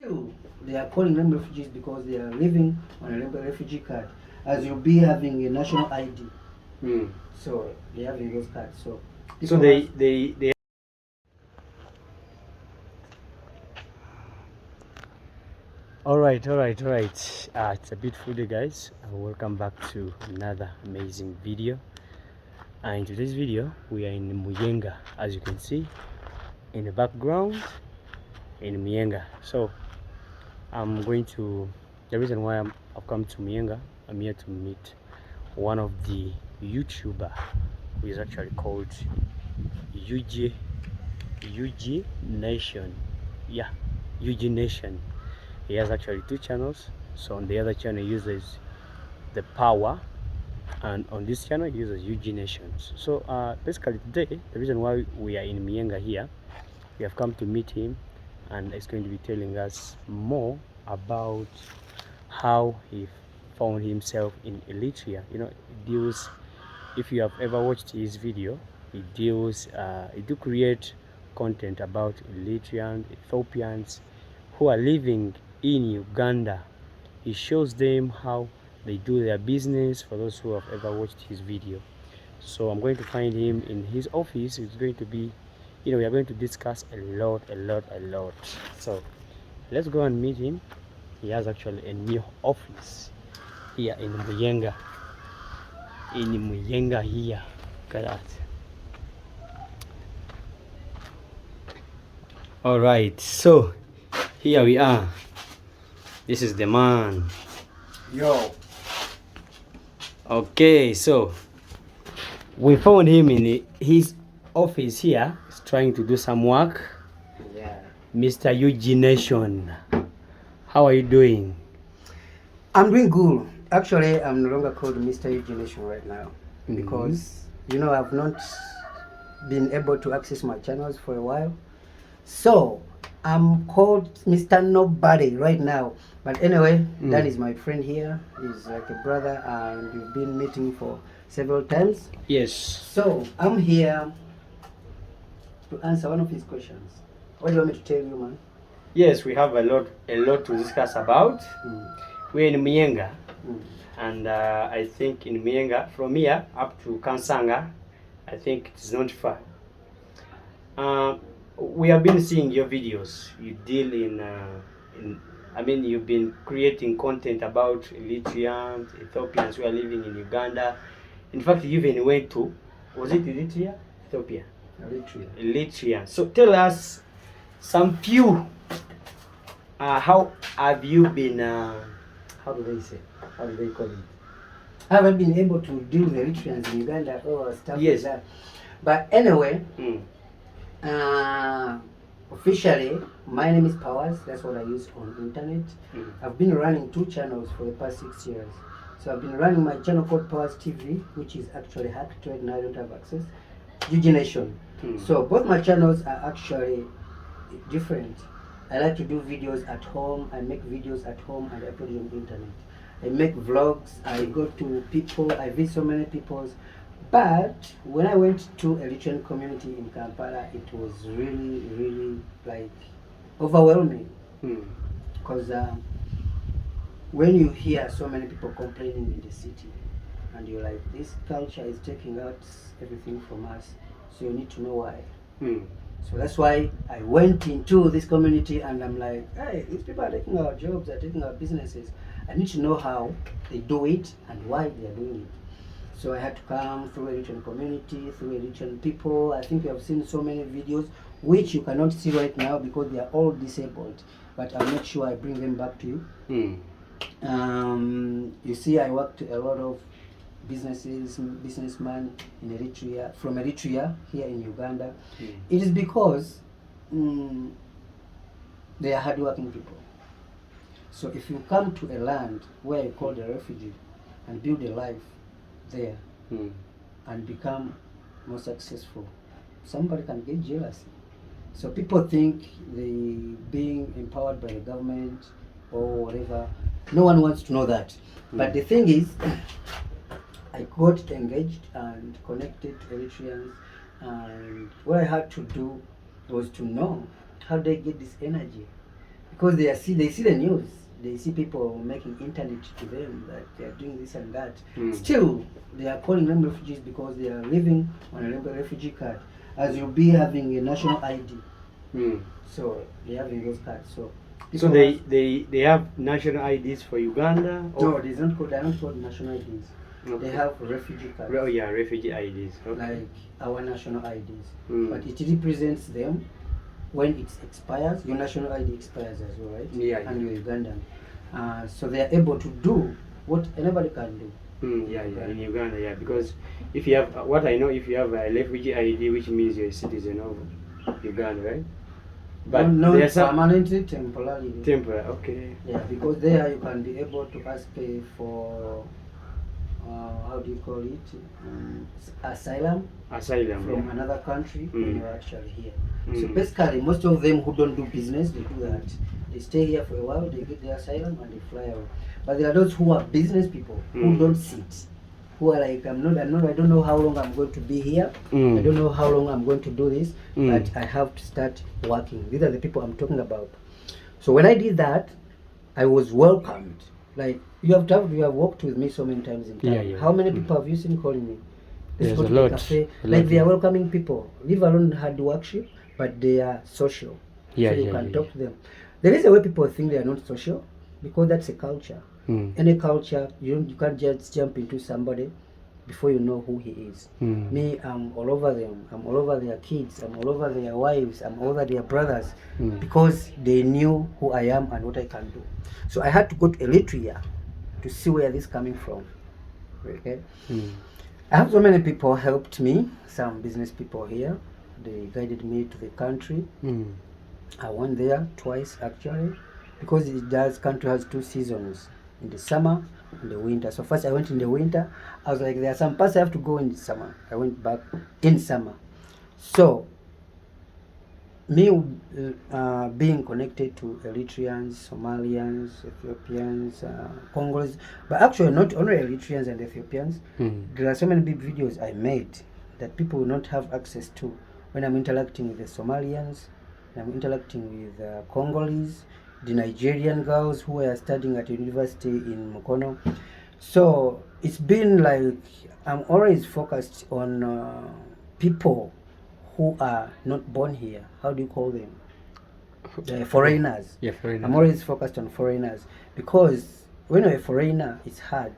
They are calling them refugees because they are living on a refugee card, as you'll be having a national ID. So they're having those cards. So they. All right. It's a beautiful day, guys. Welcome back to another amazing video. And in today's video, we are in Muyenga, as you can see in the background, in Muyenga. So the reason why I've come to Muyenga, I'm here to meet one of the YouTuber who is actually called UG Nation. Yeah, UG Nation. He has actually two channels. So on the other channel he uses The Power, and on this channel he uses UG Nations. So basically today, the reason why we are in Muyenga here, we have come to meet him, and he's going to be telling us more about how he found himself in Eritrea. You know, he deals, if you have ever watched his video, he do create content about Eritrean, Ethiopians who are living in Uganda. He shows them how they do their business, for those who have ever watched his video. So I'm going to find him in his office. It's going to be, we are going to discuss a lot. So let's go and meet him. He has actually a new office here in Muyenga. Here. Look at that. All right, so here we are. This is the man. Yo. Okay, so we found him in his office here. He's trying to do some work. Yeah. Mr. UG Nation, how are you doing? I'm doing good. Actually, I'm no longer called Mr. UG Nation right now because I've not been able to access my channels for a while. So I'm called Mr. Nobody right now. But anyway, that is my friend here. He's like a brother, and we've been meeting for several times. Yes. So I'm here to answer one of his questions. What do you want me to tell you, man? Yes, we have a lot to discuss about. We're in Muyenga, and I think in Muyenga, from here up to Kansanga, I think it's not far. We have been seeing your videos. You deal you've been creating content about Eritreans, Ethiopians who are living in Uganda. In fact, you even went to, was it Eritrea? Ethiopia? Eritrea. So tell us some few, how have you been, how do they call it? Have I been able to deal with Eritreans in Uganda or stuff like that? But anyway, officially, my name is Powers. That's what I use on internet. I've been running two channels for the past 6 years. So I've been running my channel called Powers TV, which is actually hacked right now. I don't have access. UG Nation. So both my channels are actually different. I like to do videos at home. I make videos at home and I upload it on the internet. I make vlogs. I go to people. I visit so many people. But when I went to Eritrean community in Kampala, it was really like overwhelming. Because when you hear so many people complaining in the city, and you're like, this culture is taking out everything from us, so you need to know why. So that's why I went into this community, and I'm like, hey, these people are taking our jobs, they're taking our businesses. I need to know how they do it and why they are doing it. So I had to come through Eritrean community, through Eritrean people. I think you have seen so many videos which you cannot see right now because they are all disabled. But I'll make sure I bring them back to you. You see, I worked a lot of businessmen in Eritrea, from Eritrea here in Uganda. It is because they are hardworking people. So if you come to a land where you're called a refugee and build a life there and become more successful, somebody can get jealous. So people think they being empowered by the government or whatever. No one wants to know that. But the thing is, I got engaged and connected to Eritreans, and what I had to do was to know how they get this energy. because they see the news. They see people making internet to them that they are doing this and that. Still, they are calling them refugees because they are living on a refugee card, as you'll be having a national ID. So they are having those cards. So they have national IDs for Uganda? No, they don't call national IDs. Okay. They have refugee cards. Oh yeah, refugee IDs. Okay. Like our national IDs. But it represents them when it expires. Your national ID expires as well, right? Yeah. And you're Ugandan. So they are able to do what anybody can do. Yeah, in Uganda, yeah, because if you have, what I know, if you have a refugee ID, which means you're a citizen of Uganda, right? But no, permanently, temporarily. Temporary, okay. Yeah, because there you can be able to ask for how do you call it? Asylum from another country when you're actually here. So basically, most of them who don't do business, they do that. They stay here for a while, they get their asylum, and they fly away. But there are those who are business people who don't sit, who are like, I don't know how long I'm going to be here. I don't know how long I'm going to do this, but I have to start working. These are the people I'm talking about. So when I did that, I was welcomed. Like, you have worked with me so many times in town. Yeah. How many people have you seen calling me? There's a lot. Cafe. Like, they are welcoming people. Leave alone hard workshop, but they are social. So you can talk to them. There is a way people think they are not social, because that's a culture. Any culture, you can't just jump into somebody before you know who he is. Me, I'm all over them. I'm all over their kids. I'm all over their wives. I'm all over their brothers, because they knew who I am and what I can do. So I had to go to Eritrea to see where this is coming from. Okay. I have so many people helped me. Some business people here. They guided me to the country. I went there twice actually, because the country has 2 seasons, in the summer and the winter. So first I went in the winter. I was like, there are some parts I have to go in the summer. I went back in summer. So me being connected to Eritreans, Somalians, Ethiopians, Congolese, but actually not only Eritreans and Ethiopians. There are so many big videos I made that people will not have access to when I'm interacting with the Somalians, I'm interacting with Congolese, the Nigerian girls who are studying at university in Mukono. So it's been like I'm always focused on people who are not born here. How do you call them? The foreigners. Yeah, foreigners. I'm always focused on foreigners, because when you're a foreigner, it's hard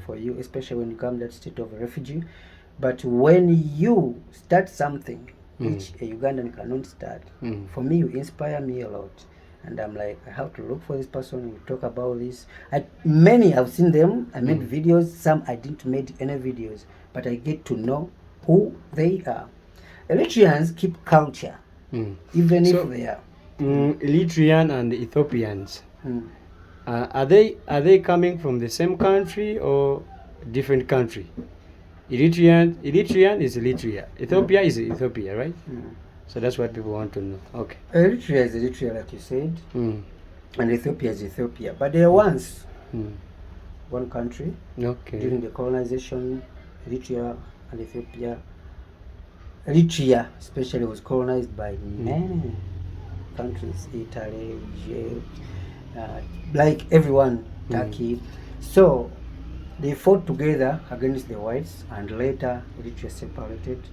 for you, especially when you come to that state of a refugee. But when you start something which a Ugandan cannot start, for me, you inspire me a lot. And I'm like, I have to look for this person, we talk about this. Many, I've seen them, I made videos, some I didn't make any videos, but I get to know who they are. Eritreans keep culture, even if they are. Eritrean and Ethiopians, are they coming from the same country or different country? Eritrean is Eritrea. Ethiopia is Ethiopia, right? So that's what people want to know. Okay. Eritrea is Eritrea, like you said, and Ethiopia is Ethiopia. But they are once one country. Okay. During the colonization, Eritrea and Ethiopia. Eritrea especially was colonized by many countries, Italy, Egypt, like everyone, Turkey. So they fought together against the whites, and later Eritrea separated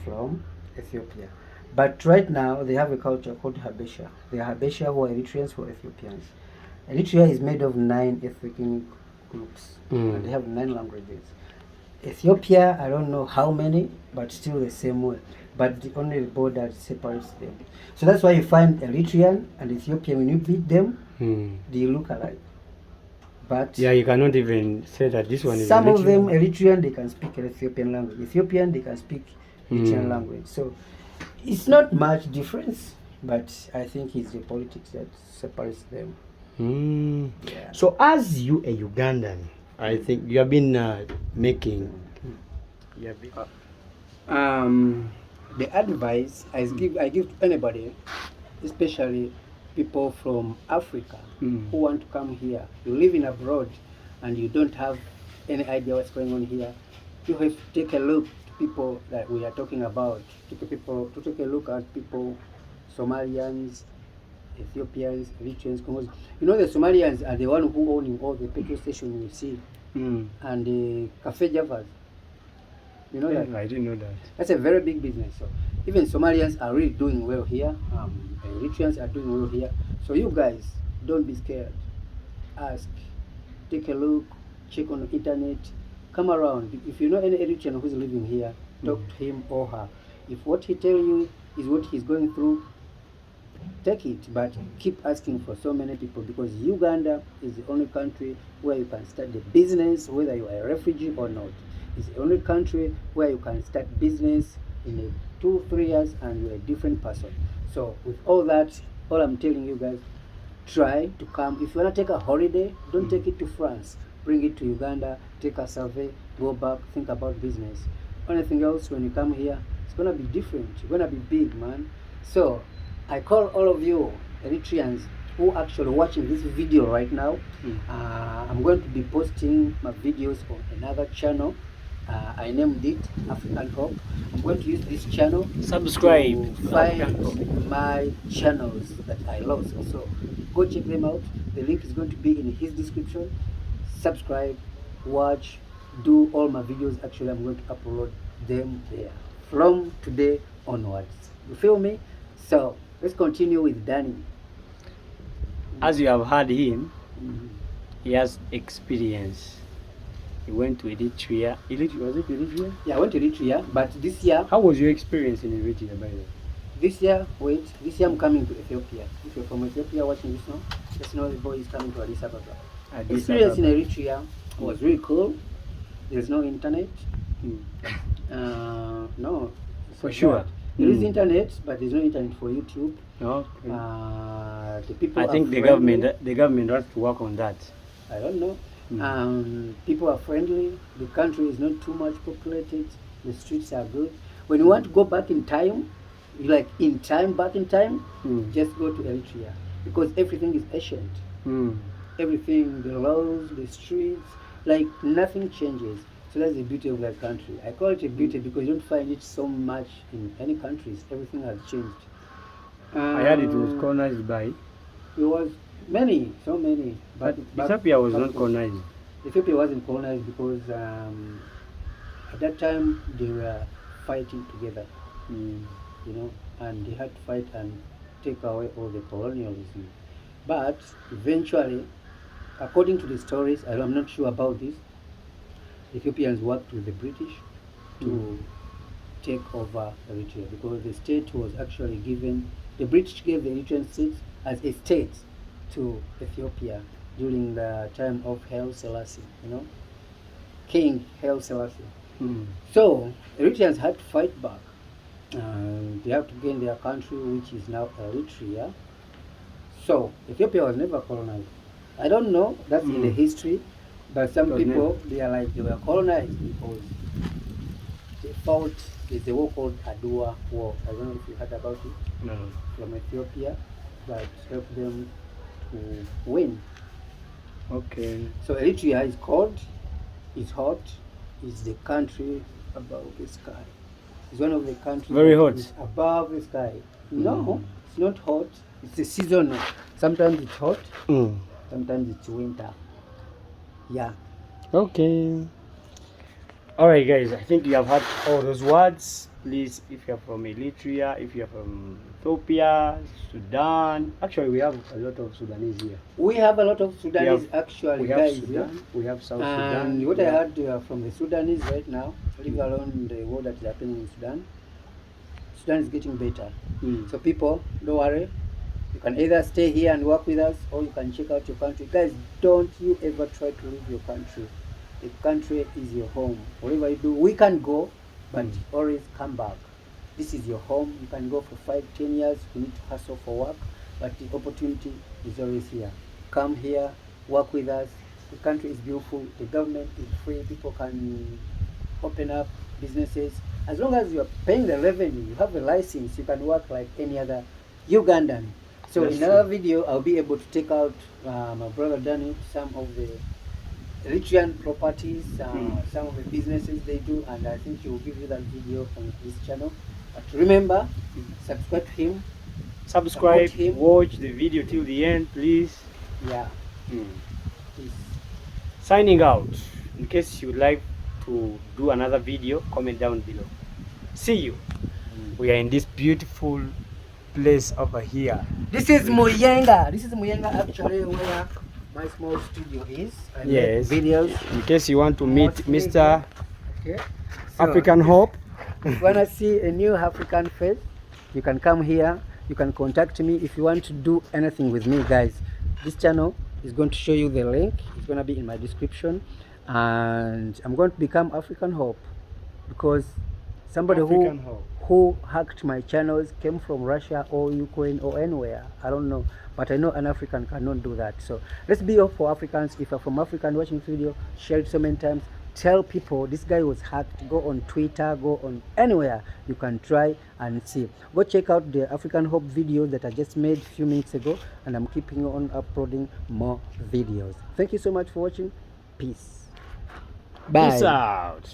from Ethiopia. But right now they have a culture called Habesha. They are Habesha, who are Eritreans, who are Ethiopians. Eritrea is made of 9 ethnic groups, and they have 9 languages. Ethiopia, I don't know how many, but still the same way. But the only border separates them. So that's why you find Eritrean and Ethiopian, when you beat them, they look alike. But yeah, you cannot even say that this one is some Eritrean. of them, Eritrean, they can speak Ethiopian language. Ethiopian, they can speak Eritrean language. So it's not much difference, but I think it's the politics that separates them. Yeah. So as you a Ugandan, I think you have been making. The advice I give to anybody, especially people from Africa who want to come here. You live in abroad and you don't have any idea what's going on here. You have to take a look at people that we are talking about. To take a look at people, Somalians, Ethiopians, Eritreans, Congos. You know, the Somalians are the one who owning all the petrol stations you see, and the cafe javas. You know that? I didn't know that. That's a very big business. So even Somalians are really doing well here. Eritreans are doing well here. So you guys, don't be scared. Ask, take a look, check on the internet, come around. If you know any Eritrean who's living here, talk to him or her. If what he tell you is what he's going through, take it, but keep asking for so many people, because Uganda is the only country where you can start the business whether you are a refugee or not. It's the only country where you can start business in 2-3 years and you're a different person. So with all that, all I'm telling you guys, try to come. If you want to take a holiday, don't take it to France, bring it to Uganda, take a survey, go back, think about business. Anything else, when you come here, it's gonna be different. You're gonna be big, man. So I call all of you Eritreans who are actually watching this video right now. I'm going to be posting my videos on another channel. I named it African Hope. I'm going to use this channel Subscribe. to find my channels that I lost. So go check them out. The link is going to be in his description. Subscribe, watch, do all my videos. Actually, I'm going to upload them there from today onwards. You feel me? So let's continue with Danny. As you have heard him, he has experience. He went to Eritrea. Was it Eritrea? Yeah, I went to Eritrea, but this year. How was your experience in Eritrea, by the way? This year I'm coming to Ethiopia. If you're from Ethiopia watching this now, just know the boy is coming to Addis Ababa. Experience in Eritrea was really cool. There's no internet. No. For sure. There is internet, but there's no internet for YouTube. No. The people I think the government wants to work on that. I don't know. People are friendly. The country is not too much populated. The streets are good. When you want to go back in time, back in time, just go to Eritrea, because everything is ancient. Everything, the laws, the streets, like nothing changes. So that's the beauty of that country. I call it a beauty because you don't find it so much in any countries. Everything has changed. I heard it was colonized by. It was so many. But Ethiopia was not colonized. Ethiopia wasn't colonized because at that time they were fighting together, and they had to fight and take away all the colonialism. But eventually, according to the stories, I'm not sure about this, Ethiopians worked with the British to take over Eritrea, because the state was actually given, the British gave the Eritrean state as a state to Ethiopia during the time of Haile Selassie, King Haile Selassie. So Eritreans had to fight back. They have to gain their country, which is now Eritrea. So Ethiopia was never colonized. I don't know, that's in the history, but some people, they are like, they were colonized because they fought. There's a war called Adwa War. I don't know if you heard about it. No. From Ethiopia, that helped them to win. Okay. So Eritrea is cold, it's hot, it's the country above the sky. It's one of the countries very hot above the sky. No, it's not hot. It's a seasonal. Sometimes it's hot, sometimes it's winter. Yeah. Okay. Alright guys, I think you have heard all those words. Please, if you're from Eritrea, if you're from Ethiopia, Sudan, actually we have a lot of Sudanese here. We have a lot of Sudanese actually, guys. Sudan, we have South Sudan. Sudan. What I heard from the Sudanese right now, leave alone the war that is happening in Sudan, Sudan is getting better. So people, don't worry. You can either stay here and work with us, or you can check out your country. Guys, don't you ever try to leave your country. The country is your home. Whatever you do, we can go, but always come back. This is your home. You can go for 5-10 years. You need to hustle for work, but the opportunity is always here. Come here, work with us. The country is beautiful. The government is free. People can open up businesses. As long as you are paying the revenue, you have a license, you can work like any other Ugandan. So in another video, I'll be able to take out my brother Danny, some of the Eritrean properties, some of the businesses they do, and I think he will give you that video on his channel. But remember, subscribe to him, subscribe, Support him. watch the video till the end, please. Yeah. Please. Signing out. In case you would like to do another video, comment down below. See you. We are in this beautiful place over here. This is Muyenga. This is Muyenga actually where my small studio is. I Yes. make videos. In case you want to meet Mostly Mr. Okay. So, African Hope. if you wanna see a new African face, you can come here. You can contact me if you want to do anything with me, guys. This channel is going to show you the link. It's gonna be in my description, and I'm going to become African Hope because somebody African Hope. who hacked my channels came from Russia or Ukraine or anywhere. I don't know, but I know an African cannot do that. So let's be all for Africans. If you're from Africa and watching this video, share it so many times. Tell people this guy was hacked. Go on Twitter, go on anywhere you can try and see. Go check out the African Hope video that I just made a few minutes ago, and I'm keeping on uploading more videos. Thank you so much for watching. Peace. Bye. Peace out.